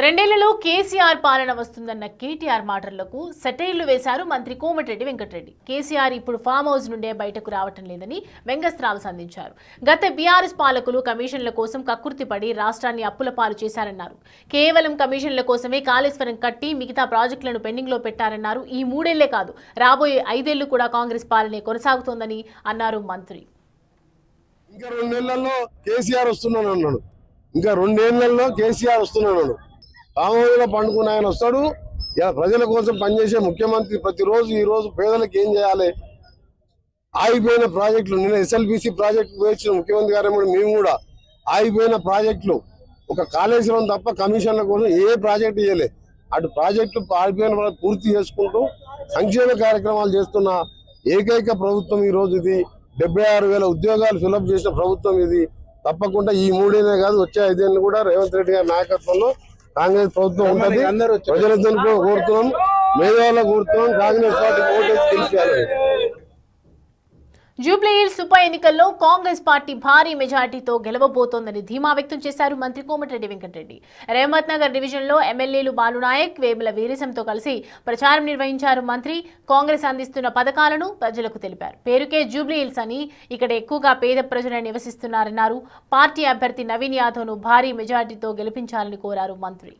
రెండేళ్లలో కేసీఆర్ పాలన వస్తుందన్న కేటీఆర్ మాటలకు సెటైర్లు వేశారు మంత్రి కోమటిరెడ్డి వెంకటరెడ్డి. కేసీఆర్ ఇప్పుడు ఫామ్ హౌస్ నుండే బయటకు రావటం లేదని వ్యంగ్యాస్త్రాలు సంధించారు. గత బీఆర్ఎస్ పాలకులు కమిషన్ల కోసం కక్కుర్తిపడి రాష్ట్రాన్ని అప్పుల పాలు చేశారన్నారు. కేవలం కమిషన్ల కోసమే కాళేశ్వరం కట్టి మిగతా ప్రాజెక్టులను పెండింగ్ లో పెట్టారన్నారు. ఈ 3 ఏళ్లే కాదు, రాబోయే 5 ఏళ్లు కూడా కాంగ్రెస్ పాలనే కొనసాగుతోందని అన్నారు మంత్రి. ఇంకా 2 ఏళ్లలో కేసీఆర్ వస్తున్నానన్నాడు. ఇంకా 2 ఏళ్లలో కేసీఆర్ వస్తున్నాడు. రామోజీలో పండుకున్న ఆయన వస్తాడు. ఇలా ప్రజల కోసం పనిచేసే ముఖ్యమంత్రి ప్రతిరోజు ఈ రోజు పేదలకు ఏం చేయాలి, ఆగిపోయిన ప్రాజెక్టులు, నిన్న SLBC ప్రాజెక్టు వేసిన ముఖ్యమంత్రి గారు మేము కూడా ఆగిపోయిన ప్రాజెక్టులు ఒక కాళేశ్వరం తప్ప కమిషన్ల కోసం ఏ ప్రాజెక్టు చేయలే. అటు ప్రాజెక్టులు ఆగిపోయిన పూర్తి చేసుకుంటూ సంక్షేమ కార్యక్రమాలు చేస్తున్న ఏకైక ప్రభుత్వం ఈ రోజు ఇది. 76,000 ఉద్యోగాలు ఫిలప్ చేసిన ప్రభుత్వం ఇది. తప్పకుండా ఈ 3 ఏళ్లే కాదు, వచ్చే 5 ఏళ్ళు కూడా రేవంత్ రెడ్డి గారి నాయకత్వంలో కాంగ్రెస్ ప్రభుత్వం ఉంటుంది. ప్రజలందరూ కోరుతున్నాం, మేధావులకు కోరుతున్నాం, కాంగ్రెస్ పార్టీకి ఓటేసి గెలిపించాలి. జూబ్లీహిల్స్ ఉప ఎన్నికల్లో కాంగ్రెస్ పార్టీ భారీ మెజార్టీతో గెలవబోతోందని ధీమా వ్యక్తం చేశారు మంత్రి కోమటిరెడ్డి వెంకటరెడ్డి. రేవంత్ నగర్ డివిజన్లో ఎమ్మెల్యేలు బాలునాయక్, వేముల వీరేశంతో కలిసి ప్రచారం నిర్వహించారు. మంత్రి కాంగ్రెస్ అందిస్తున్న పథకాలను ప్రజలకు తెలిపారు. పేరుకే జూబ్లీహిల్స్ అని ఇక్కడ ఎక్కువగా పేద ప్రజలు నివసిస్తున్నారన్నారు. పార్టీ అభ్యర్థి నవీన్ యాదవ్ను భారీ మెజార్టీతో గెలిపించాలని కోరారు మంత్రి.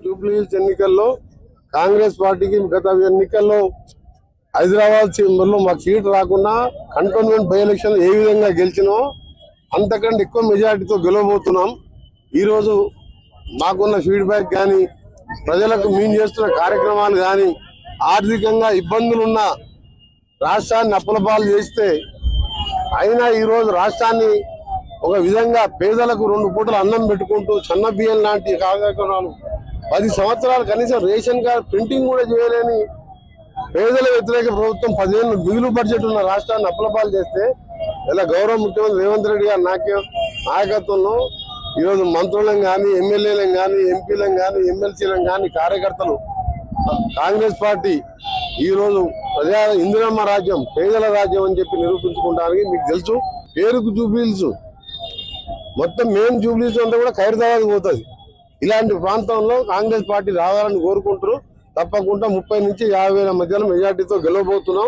జూబ్లీహిల్స్ ఎన్నికల్లో కాంగ్రెస్ పార్టీకి గత ఎన్నికల్లో హైదరాబాద్ లో మాకు సీట్ రాకుండా కంటోన్మెంట్ బై ఎలక్షన్ ఏ విధంగా గెలిచినామో అంతకంటే ఎక్కువ మెజార్టీతో గెలవబోతున్నాం. ఈరోజు మాకున్న ఫీడ్బ్యాక్ కానీ, ప్రజలకు మేము చేస్తున్న కార్యక్రమాలు కానీ, ఆర్థికంగా ఇబ్బందులున్న రాష్ట్రాన్ని అప్పులపాలు చేస్తే అయినా ఈరోజు రాష్ట్రాన్ని ఒక విధంగా పేదలకు 2 పూటలు అన్నం పెట్టుకుంటూ సన్న బియ్యం లాంటి కార్యక్రమాలు 10 సంవత్సరాలు కనీసం రేషన్ కార్డు ప్రింటింగ్ కూడా చేయలేని పేదల వ్యతిరేక ప్రభుత్వం 10 ఏళ్ళు మిగులు బడ్జెట్ ఉన్న రాష్ట్రాన్ని అప్పులపాలు చేస్తే ఇలా గౌరవ ముఖ్యమంత్రి రేవంత్ రెడ్డి గారి నాయకత్వంలో ఈరోజు మంత్రులను కానీ, ఎమ్మెల్యేలను కానీ, ఎంపీలను కానీ, ఎమ్మెల్సీలను కానీ, కార్యకర్తలు కాంగ్రెస్ పార్టీ ఈరోజు ఇందిరమ్మ రాజ్యం, పేదల రాజ్యం అని చెప్పి నిరూపించుకుంటానికి మీకు తెలుసు. పేరుకు జూబ్లీహిల్స్, మొత్తం మెయిన్ జూబ్లీహిల్స్ అంతా కూడా ఖైరతాబాద్ పోతుంది. ఇలాంటి ప్రాంతంలో కాంగ్రెస్ పార్టీ రావాలని కోరుకుంటారు. తప్పకుండా 30 నుంచి 50,000 మధ్యలో మెజార్టీతో గెలవబోతున్నాం.